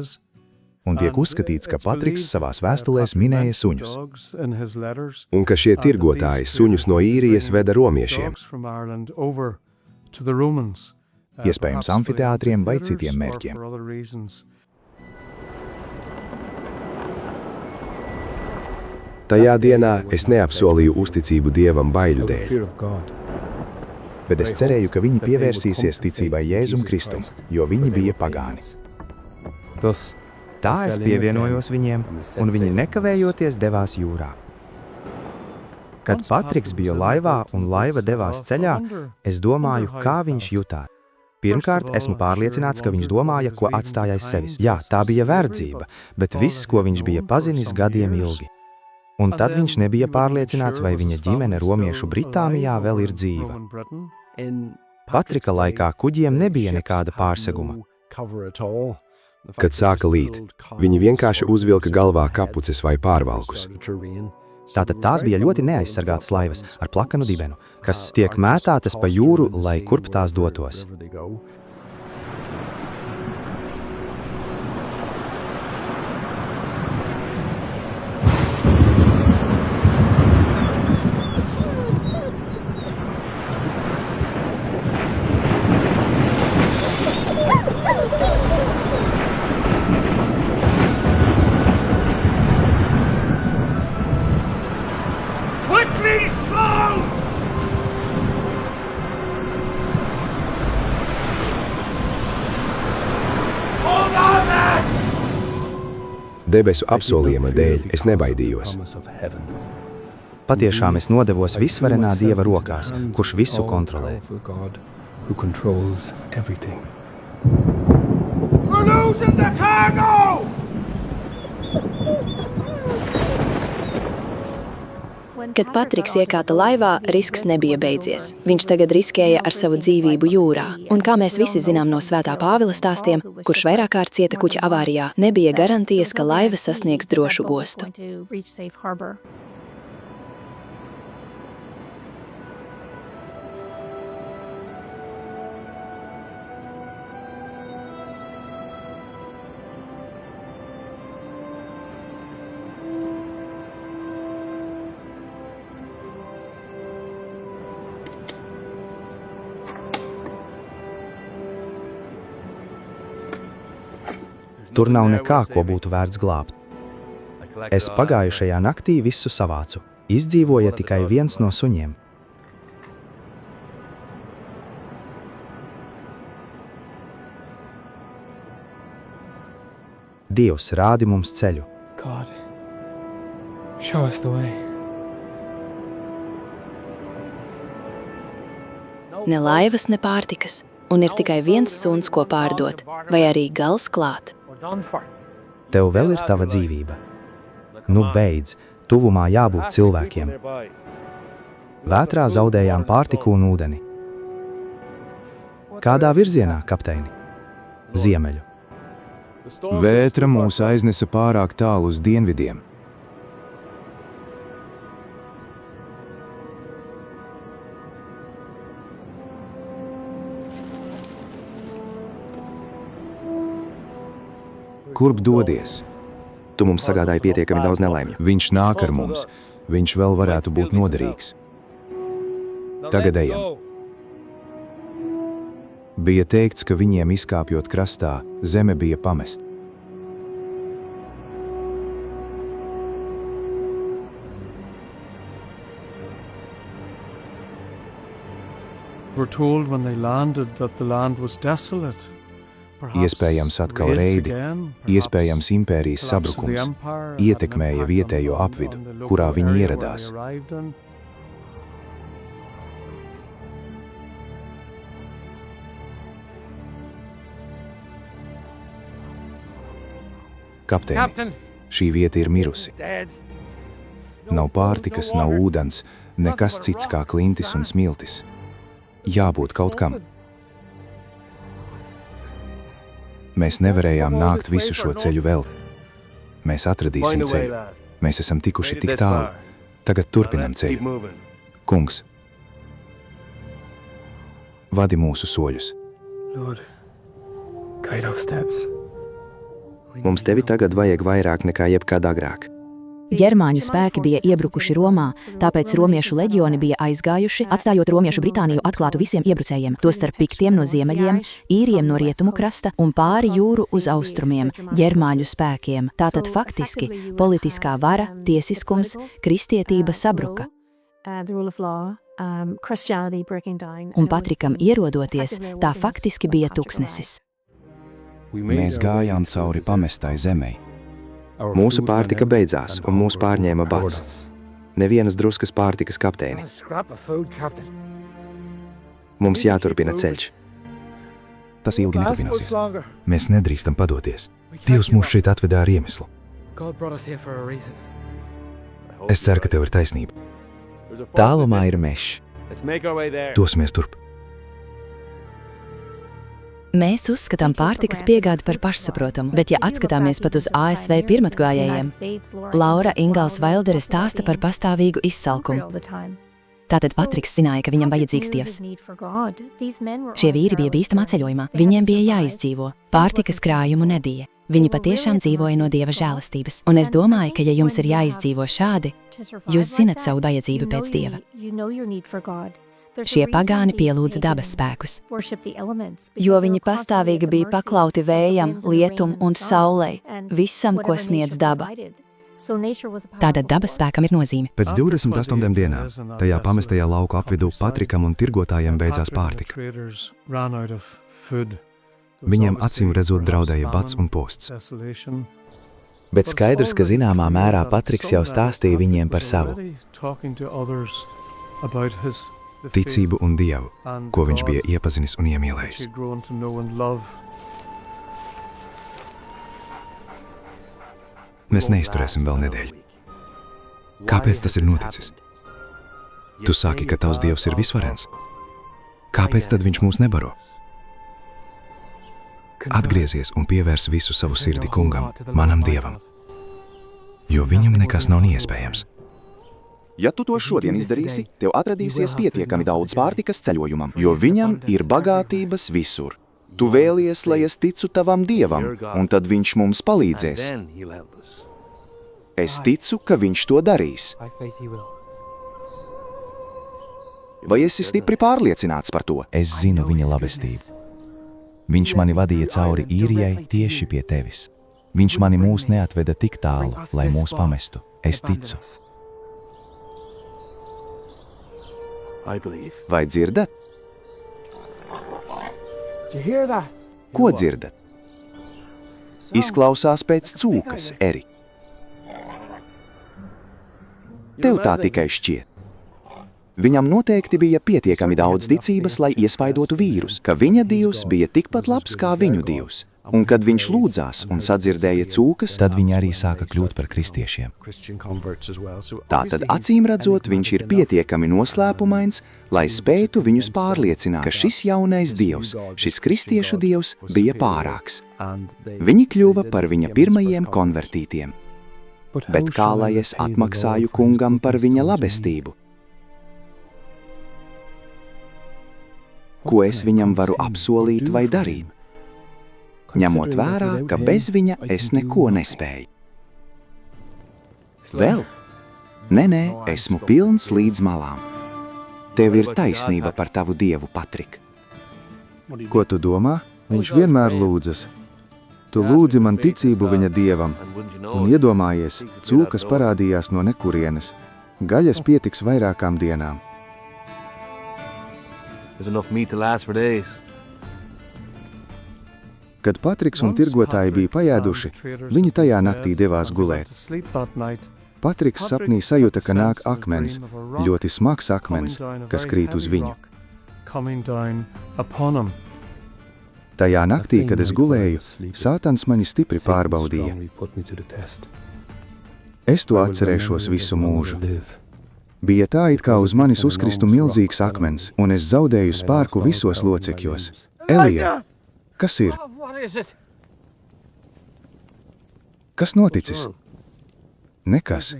Speaker 4: Un tiek uzskatīts, ka Patriks savās vēstulēs minēja suņus.
Speaker 11: Un ka šie tirgotāji suņus no Īrijas veda romiešiem.
Speaker 4: Iespējams amfiteātriem vai citiem mērķiem.
Speaker 11: Tajā dienā es neapsolīju uzticību dievam baiļu dēļ.
Speaker 4: Bet es cerēju, ka viņi pievērsīsies ticībai Jēzum Kristum, jo viņi bija pagāni.
Speaker 12: Tā es pievienojos viņiem, un viņi nekavējoties devās jūrā. Kad Patriks bija laivā un laiva devās ceļā, es domāju, kā viņš jutās. Pirmkārt, esmu pārliecināts, ka viņš domāja, ko atstāja aiz sevis. Jā, tā bija verdzība, bet viss, ko viņš bija pazinis gadiem ilgi. Un tad viņš nebija pārliecināts, vai viņa ģimene Romiešu Britānijā vēl ir dzīva. Patrika laikā kuģiem nebija nekāda pārseguma.
Speaker 11: Kad sāka līt, viņi vienkārši uzvilka galvā kapuces vai pārvalkus.
Speaker 12: Tātad tās bija ļoti neaizsargātas laivas ar plakanu dibenu, kas tiek mētātas pa jūru, lai kurp tās dotos.
Speaker 11: Debesu apsolījuma dēļ es nebaidījos.
Speaker 12: Patiešām es nodevos visvarenā Dieva rokās, kurš visu kontrolē.
Speaker 1: Kad Patriks iekāta laivā, risks nebija beidzies. Viņš tagad riskēja ar savu dzīvību jūrā. Un kā mēs visi zinām no Svētā Pāvila stāstiem, kurš vairāk kārt cieta kuģa avārijā, nebija garantijas, ka laiva sasniegs drošu ostu.
Speaker 12: Tur nav nekā, ko būtu vērts glābt. Es pagājušajā naktī visu savācu. Izdzīvoja tikai viens no suņiem. Dievs, rādi mums ceļu.
Speaker 9: God, show us the way.
Speaker 1: Ne laivas, ne pārtikas, un ir tikai viens suns, ko pārdot, vai arī gals klāt.
Speaker 12: Tev vēl ir tava dzīvība. Nu beidz, tuvumā jābūt cilvēkiem. Vētrā zaudējām pārtiku un ūdeni. Kādā virzienā, kapteini? Ziemeļu.
Speaker 5: Vētra mūs aiznesa pārāk tālu uz dienvidiem. Kurp dodies?
Speaker 11: Tu mums sagādāji pietiekami daudz nelaimju.
Speaker 5: Viņš nāk ar mums. Viņš vēl varētu būt noderīgs. Tagad ejam. Bija teikts, ka viņiem izkāpjot krastā, zeme bija pamesta.
Speaker 9: We're told when they landed that the land was desolate.
Speaker 5: Iespējams atkal reidi, iespējams impērijas sabrukums, ietekmēja vietējo apvidu, kurā viņi ieradās. Kapteini, šī vieta ir mirusi. Nav pārtikas, nav ūdens, nekas cits kā klintis un smiltis. Jābūt kaut kam. Mēs nevarējām nākt visu šo ceļu vēl. Mēs atradīsim ceļu. Mēs esam tikuši tik tālu. Tagad turpinam ceļu. Kungs, vadi mūsu soļus.
Speaker 11: Mums tevi tagad vajag vairāk nekā jebkad agrāk.
Speaker 1: Ģermāņu spēki bija iebrukuši Romā, tāpēc romiešu leģioni bija aizgājuši, atstājot Romiešu Britāniju atklātu visiem iebrucējiem, tostarp piktiem no ziemeļiem, īriem no rietumu krasta un pāri jūru uz austrumiem, ģermāņu spēkiem. Tātad faktiski politiskā vara, tiesiskums, kristietība sabruka. Un Patrikam ierodoties, tā faktiski bija tuksnesis.
Speaker 5: Mēs gājām cauri pamestai zemei.
Speaker 11: Mūsu pārtika beidzās, un mūs pārņēma bats. Nevienas druskas pārtikas, kapteini. Mums jāturpina ceļš.
Speaker 2: Tas ilgi neturpināsies. Mēs nedrīkstam padoties. Dievs mūs šeit atvedā ar iemeslu. Es ceru, ka tev ir taisnība.
Speaker 7: Tālumā ir mežs.
Speaker 2: Dosimies turp.
Speaker 1: Mēs uzskatām pārtikas piegādi par pašsaprotamu, bet ja atskatāmies pat uz ASV pirmatgājējiem, Laura Ingals Vaildere stāsta par pastāvīgu izsalkumu. Tātad Patriks zināja, ka viņam vajadzīgs Dievs. Šie vīri bija bīstamā ceļojumā, viņiem bija jāizdzīvo, pārtikas krājumu nedija. Viņi patiešām dzīvoja no Dieva žēlastības, un es domāju, ka ja jums ir jāizdzīvo šādi, jūs zinat savu vajadzību pēc Dieva. Šie pagāni pielūdza dabas spēkus, jo viņi pastāvīgi bija paklauti vējam, lietum un saulei, visam, ko sniedz daba. Tātad dabas spēkam ir nozīme.
Speaker 2: Pēc 28 dienām, tajā pamestajā lauku apvidū Patrikam un tirgotājiem beidzās pārtika. Viņiem acīm redzot draudēja bats un posts.
Speaker 7: Bet skaidrs, ka zināmā mērā Patriks jau stāstīja viņiem par savu.
Speaker 2: Ticību un Dievu, ko viņš bija iepazinis un iemīlējis. Mēs neizturēsim vēl nedēļu. Kāpēc tas ir noticis? Tu saki, ka tavs Dievs ir visvarens. Kāpēc tad viņš mūs nebaro? Atgriezies un pievērs visu savu sirdi kungam, manam Dievam, jo viņam nekas nav neiespējams.
Speaker 5: Ja tu to šodien izdarīsi, tev atradīsies pietiekami daudz pārtikas ceļojumam, jo viņam ir bagātības visur. Tu vēlies, lai es ticu tavam Dievam, un tad viņš mums palīdzēs. Es ticu, ka viņš to darīs. Vai esi stipri pārliecināts par to?
Speaker 2: Es zinu viņa labestību. Viņš mani vadīja cauri Īrijai tieši pie tevis. Viņš mani mūs neatveda tik tālu, lai mūs pamestu. Es ticu.
Speaker 5: Vai dzirdat? Ko dzirdat? Izklausās pēc cūkas, Erik. Tev tā tikai šķiet. Viņam noteikti bija pietiekami daudz ticības, lai iespaidotu vīrus, ka viņa Dievs bija tikpat labs kā viņu Dievs. Un kad viņš lūdzās un sadzirdēja cūkas,
Speaker 7: tad viņi arī sāka kļūt par kristiešiem.
Speaker 5: Tātad acīm redzot, viņš ir pietiekami noslēpumains, lai spētu viņus pārliecināt, ka šis jaunais dievs, šis kristiešu dievs, bija pārāks. Viņi kļuva par viņa pirmajiem konvertītiem. Bet kā lai es atmaksāju kungam par viņa labestību? Ko es viņam varu apsolīt vai darīt? Ņemot vērā, ka bez viņa es neko nespēju. Vēl? Nē, esmu pilns līdz malām. Tev ir taisnība par tavu dievu, Patrik.
Speaker 4: Ko tu domā? Viņš vienmēr lūdzas. Tu lūdzi man ticību viņa dievam, un iedomājies, cūkas parādījās no nekurienes. Gaļas pietiks vairākām dienām. Kad Patriks un tirgotāji bija pajēduši, viņi tajā naktī devās gulēt. Patriks sapnī sajuta, ka nāk akmens, ļoti smags akmens, kas krīt uz viņu. Tajā naktī, kad es gulēju, Sātans mani stipri pārbaudīja. Es to atcerēšos visu mūžu. Bija tā, it kā uz manis uzkristu milzīgs akmens, un es zaudēju spārku visos locekļos. Elija, kas ir? Kas noticis? Nekas.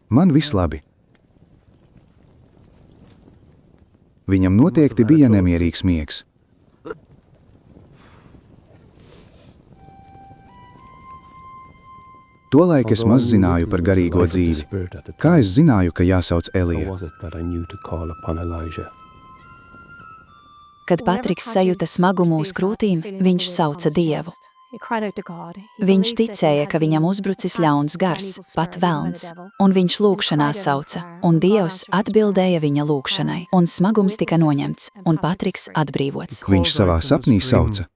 Speaker 4: Man viss labi. Viņam noteikti bija nemierīgs miegs. Tolaik es maz zināju par garīgo dzīvi. Kā es zināju, ka jāsauc Elija?
Speaker 1: Kad Patriks sajuta smagumu uz krūtīm, viņš sauca Dievu. Viņš ticēja, ka viņam uzbrucis ļauns gars, pat velns, un viņš lūgšanā sauca, un Dievs atbildēja viņa lūgšanai, un smagums tika noņemts, un Patriks atbrīvots.
Speaker 4: Viņš savā sapnī sauca.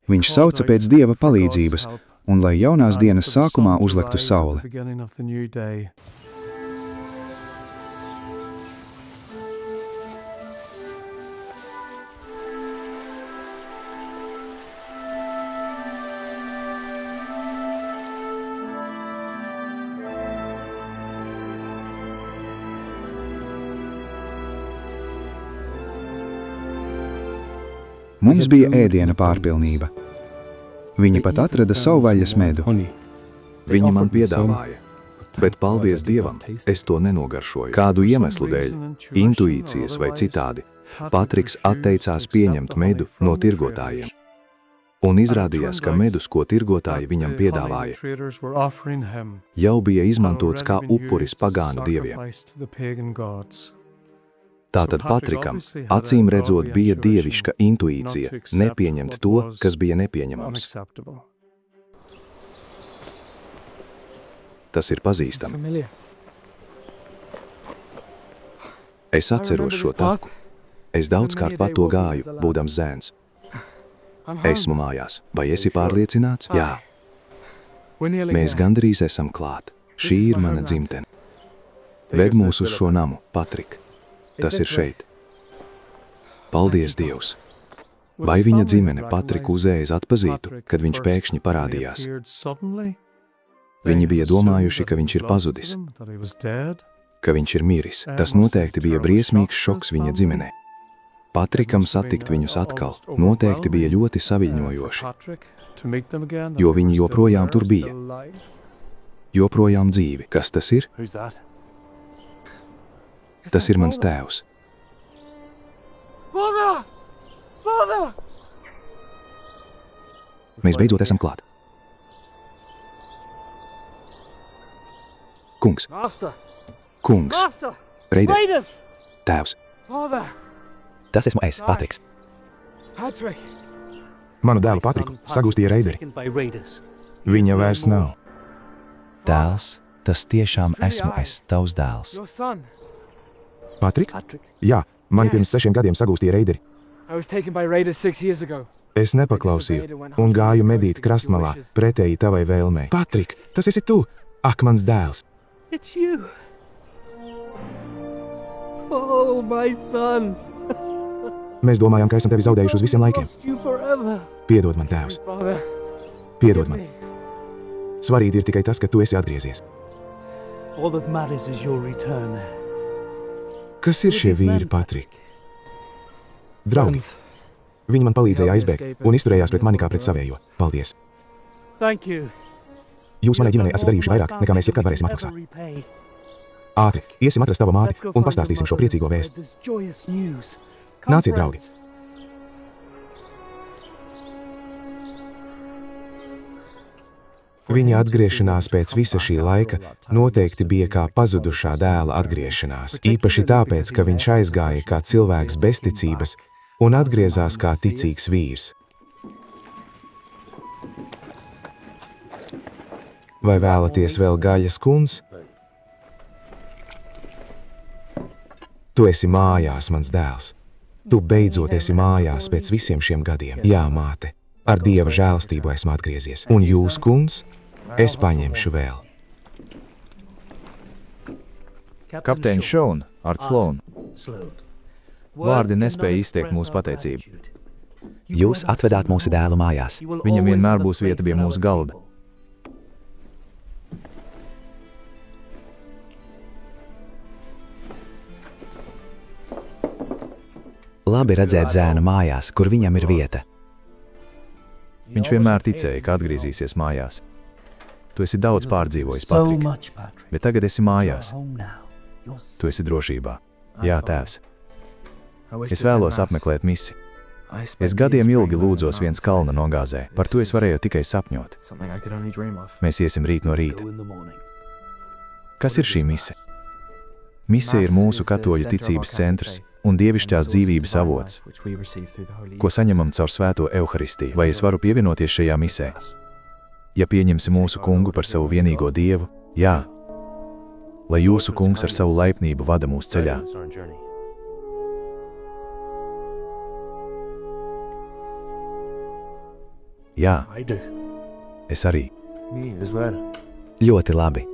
Speaker 4: Viņš sauca pēc Dieva palīdzības, un lai jaunās dienas sākumā uzlektu saule. Mums bija ēdiena pārpilnība. Viņi pat atrada savvaļas medu.
Speaker 13: Viņi man piedāvāja, bet paldies Dievam, es to nenogaršoju. Kādu iemeslu dēļ, intuīcijas vai citādi, Patriks atteicās pieņemt medu no tirgotājiem. Un izrādījās, ka medus, ko tirgotāji viņam piedāvāja, jau bija izmantots kā upuris pagānu dieviem. Tātad Patrikam, acīm redzot, bija dieviška intuīcija nepieņemt to, kas bija nepieņemams. Tas ir pazīstami. Es atceros šo taku. Es daudzkārt pa to gāju, būdams zēns. Esmu mājās. Vai esi pārliecināts? Jā. Mēs gandrīz esam klāt. Šī ir mana dzimtene. Ved mūs uz šo namu, Patrik. Tas ir šeit. Paldies, Dievs! Vai viņa ģimene Patriku uzreiz atpazītu, kad viņš pēkšņi parādījās? Viņi bija domājuši, ka viņš ir pazudis, ka viņš ir miris. Tas noteikti bija briesmīgs šoks viņa ģimenē. Patrikam satikt viņus atkal noteikti bija ļoti saviļņojoši, jo viņi joprojām tur bija. Joprojām dzīvi. Kas tas ir? Tas ir mans tēvs. Mēs beidzot esam klāt. Kungs. Kungs. Reider. Tēvs.
Speaker 2: Tas esmu es, Patriks. Manu dēlu Patriku sagūstīja reideri. Viņa vairs nav.
Speaker 7: Dēls, tas tiešām esmu es, tavs dēls.
Speaker 2: Patrik? Jā, mani pirms 6 gadiem sagūstīja reideri. Es nepaklausīju un gāju medīt krastmalā pretēji tavai vēlmei. Patrik, tas esi tu! Ak, mans dēls!
Speaker 14: Oh, my son!
Speaker 2: Mēs domājām, ka esam tevi zaudējuši uz visiem laikiem. Piedod man, Tēvs. Piedod man. Svarīgi ir tikai tas, ka tu esi atgriezies.
Speaker 6: All that matters is your return.
Speaker 2: Kas ir šie vīri, Patrik? Draugi. Viņi man palīdzēja aizbēgt un izturējās pret mani kā pret savējo. Paldies.
Speaker 6: Thank you.
Speaker 2: Jūs manai ģimenei esat darījuši vairāk, nekā mēs jebkad varēsim atmaksāt. Ātri, iesim atrast tavu māti un pastāstīsim šo priecīgo vēstu. Nāciet, draugi! Viņa atgriešanās pēc visa šī laika noteikti bija kā pazudušā dēla atgriešanās, īpaši tāpēc, ka viņš aizgāja kā cilvēks bez ticības un atgriezās kā ticīgs vīrs. Vai vēlaties vēl gaļas, kungs? Tu esi mājās, mans dēls. Tu beidzot esi mājās pēc visiem šiem gadiem. Jā, māte, ar Dieva žēlstību esmu atgriezies. Un jūs, kungs, es paņemšu vēl.
Speaker 14: Kapteiņš Šaun, Arts Sloan. Vārdi nespēja izteikt mūsu pateicību.
Speaker 2: Jūs atvedāt mūsu dēlu mājās.
Speaker 14: Viņam vienmēr būs vieta pie mūsu galda.
Speaker 2: Labi redzēt zēnu mājās, kur viņam ir vieta.
Speaker 14: Viņš vienmēr ticēja, ka atgriezīsies mājās. Tu esi daudz pārdzīvojis, Patrik, bet tagad esi mājās. Tu esi drošībā. Jā, tēvs. Es vēlos apmeklēt misi. Es gadiem ilgi lūdzos viens kalna nogāzē, par to es varēju tikai sapņot. Mēs iesim rīt no rīta. Kas ir šī mise? Mise ir mūsu katoļu ticības centrs un dievišķās dzīvības avots, ko saņemam caur svēto Euharistiju. Vai es varu pievienoties šajā misē? Ja pieņemsi mūsu kungu par savu vienīgo dievu, jā, lai jūsu kungs ar savu laipnību vada mūsu ceļā. Jā, es arī.
Speaker 2: Ļoti labi.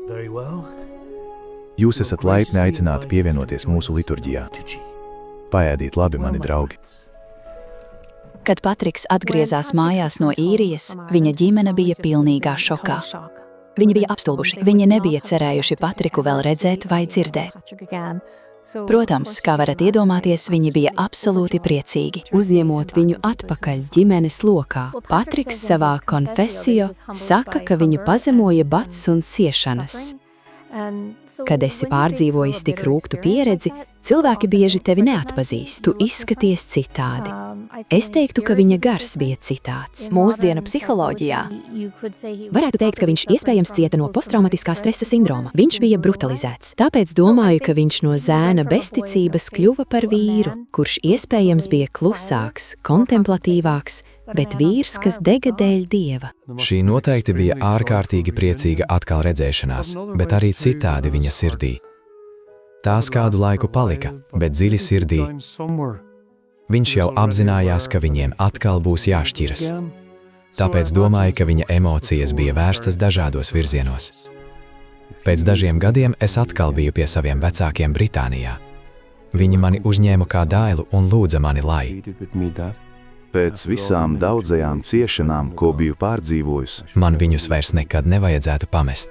Speaker 14: Jūs esat laipni aicināti pievienoties mūsu liturģijā. Paēdīt labi, mani draugi.
Speaker 1: Kad Patriks atgriezās mājās no Īrijas, viņa ģimene bija pilnīgā šokā. Viņi bija apstulbuši, viņi nebija cerējuši Patriku vēl redzēt vai dzirdēt. Protams, kā varat iedomāties, viņi bija absolūti priecīgi.
Speaker 3: Uzņemot viņu atpakaļ ģimenes lokā, Patriks savā konfesijo saka, ka viņu pazemoja bats un ciešanas. Kad esi pārdzīvojis tik rūgtu pieredzi, cilvēki bieži tevi neatpazīst, tu izskaties citādi. Es teiktu, ka viņa gars bija citāds.
Speaker 1: Mūsdienu psiholoģijā
Speaker 3: Varētu teikt, ka viņš iespējams cieta no posttraumatiskā stresa sindroma. Viņš bija brutalizēts, tāpēc domāju, ka viņš no zēna bezticības kļuva par vīru, kurš iespējams bija klusāks, kontemplatīvāks, bet vīrs, kas dega dēļ Dieva.
Speaker 2: Šī noteikti bija ārkārtīgi priecīga atkal redzēšanās, bet arī citādi viņa sirdī. Tās kādu laiku palika, bet dziļi sirdī. Viņš jau apzinājās, ka viņiem atkal būs jāšķiras. Tāpēc domāju, ka viņa emocijas bija vērstas dažādos virzienos. Pēc dažiem gadiem es atkal biju pie saviem vecākiem Britānijā. Viņi mani uzņēma kā dailu un lūdza mani, lai
Speaker 5: pēc visām daudzajām ciešanām, ko biju pārdzīvojusi,
Speaker 2: man viņus vairs nekad nevajadzētu pamest.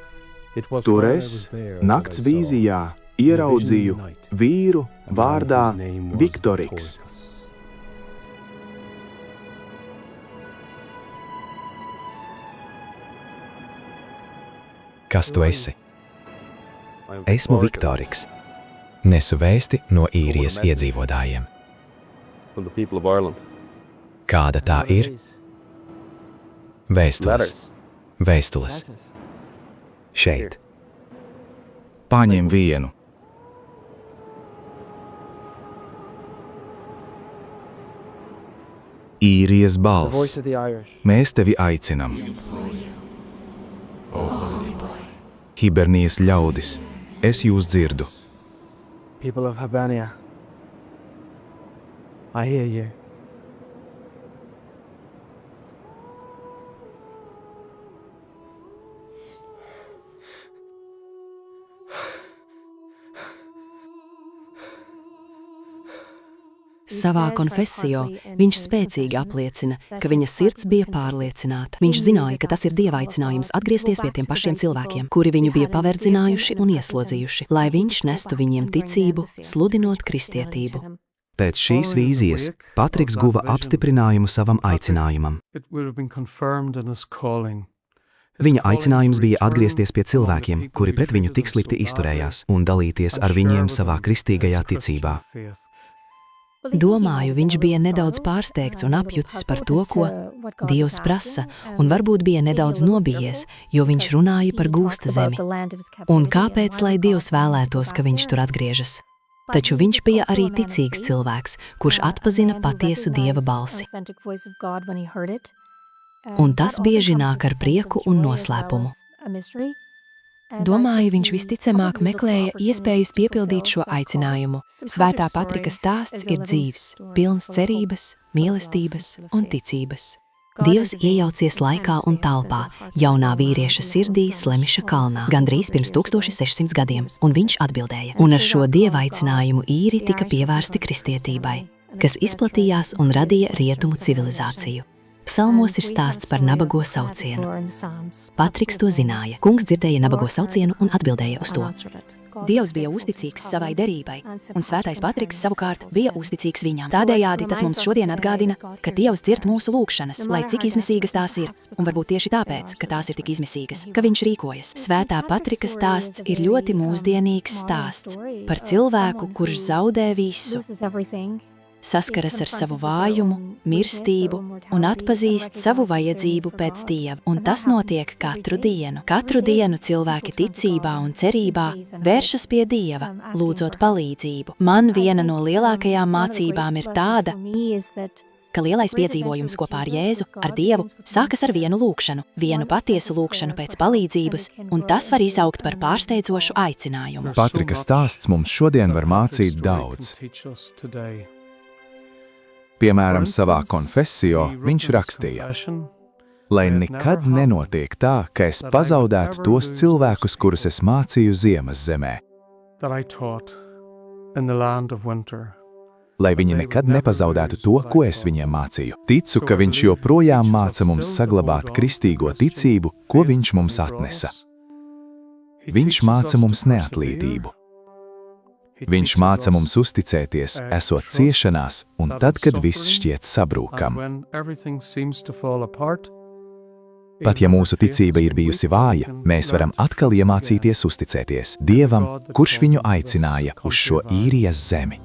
Speaker 5: Toreiz nakts vīzijā ieraudzīju vīru vārdā Viktoriks.
Speaker 2: Kas tu esi? Esmu Viktoriks. Nesu vēsti no Īrijas iedzīvotājiem. Kāda tā ir? Vēstules. Vēstules. Šeit.
Speaker 14: Paņem vienu. Īrijas balss. Mēs tevi aicinam. Hibernijas ļaudis, es jūs dzirdu.
Speaker 15: People of Hibernia, I hear you.
Speaker 3: Savā konfesijā viņš spēcīgi apliecina, ka viņa sirds bija pārliecināta. Viņš zināja, ka tas ir Dieva aicinājums atgriezties pie tiem pašiem cilvēkiem, kuri viņu bija paverdzinājuši un ieslodzījuši, lai viņš nestu viņiem ticību, sludinot kristietību.
Speaker 2: Pēc šīs vīzijas Patriks guva apstiprinājumu savam aicinājumam. Viņa aicinājums bija atgriezties pie cilvēkiem, kuri pret viņu tik slikti izturējās, un dalīties ar viņiem savā kristīgajā ticībā.
Speaker 3: Domāju, viņš bija nedaudz pārsteigts un apjucis par to, ko Dievs prasa, un varbūt bija nedaudz nobijies, jo viņš runāja par gūsta zemi. Un kāpēc, lai Dievs vēlētos, ka viņš tur atgriežas? Taču viņš bija arī ticīgs cilvēks, kurš atpazina patiesu Dieva balsi. Un tas bieži nāk ar prieku un noslēpumu. Domāju, viņš visticamāk meklēja iespējas piepildīt šo aicinājumu. Svētā Patrika stāsts ir dzīvs, pilns cerības, mīlestības un ticības. Dievs iejaucies laikā un telpā, jaunā vīrieša sirdī Slemiša kalnā, gandrīz pirms 1600 gadiem, un viņš atbildēja. Un ar šo Dieva aicinājumu īri tika pievērsti kristietībai, kas izplatījās un radīja rietumu civilizāciju. Psalmos ir stāsts par nabago saucienu. Patriks to zināja. Kungs dzirdēja nabago saucienu un atbildēja uz to. Dievs bija uzticīgs savai derībai, un svētais Patriks savukārt bija uzticīgs viņam. Tādējādi tas mums šodien atgādina, ka Dievs dzird mūsu lūgšanas, lai cik izmisīgas tās ir, un varbūt tieši tāpēc, ka tās ir tik izmisīgas, ka viņš rīkojas. Svētā Patrika stāsts ir ļoti mūsdienīgs stāsts par cilvēku, kurš zaudē visu, saskaras ar savu vājumu, mirstību un atpazīst savu vajadzību pēc Dieva. Un tas notiek katru dienu. Katru dienu cilvēki ticībā un cerībā vēršas pie Dieva, lūdzot palīdzību. Man viena no lielākajām mācībām ir tāda, ka lielais piedzīvojums kopā ar Jēzu, ar Dievu, sākas ar vienu lūgšanu, vienu patiesu lūgšanu pēc palīdzības, un tas var izaugt par pārsteidzošu aicinājumu.
Speaker 4: Patrika stāsts mums šodien var mācīt daudz. Piemēram, savā konfesijā viņš rakstīja: lai nekad nenotiek tā, ka es pazaudētu tos cilvēkus, kurus es mācīju ziemas zemē. Lai viņi nekad nepazaudētu to, ko es viņiem mācīju. Ticu, ka viņš joprojām māca mums saglabāt kristīgo ticību, ko viņš mums atnesa. Viņš māca mums neatlīdību. Viņš māca mums uzticēties, esot ciešanās, un tad, kad viss šķiet sabrūkam. Pat ja mūsu ticība ir bijusi vāja, mēs varam atkal iemācīties uzticēties Dievam, kurš viņu aicināja uz šo īrijas zemi.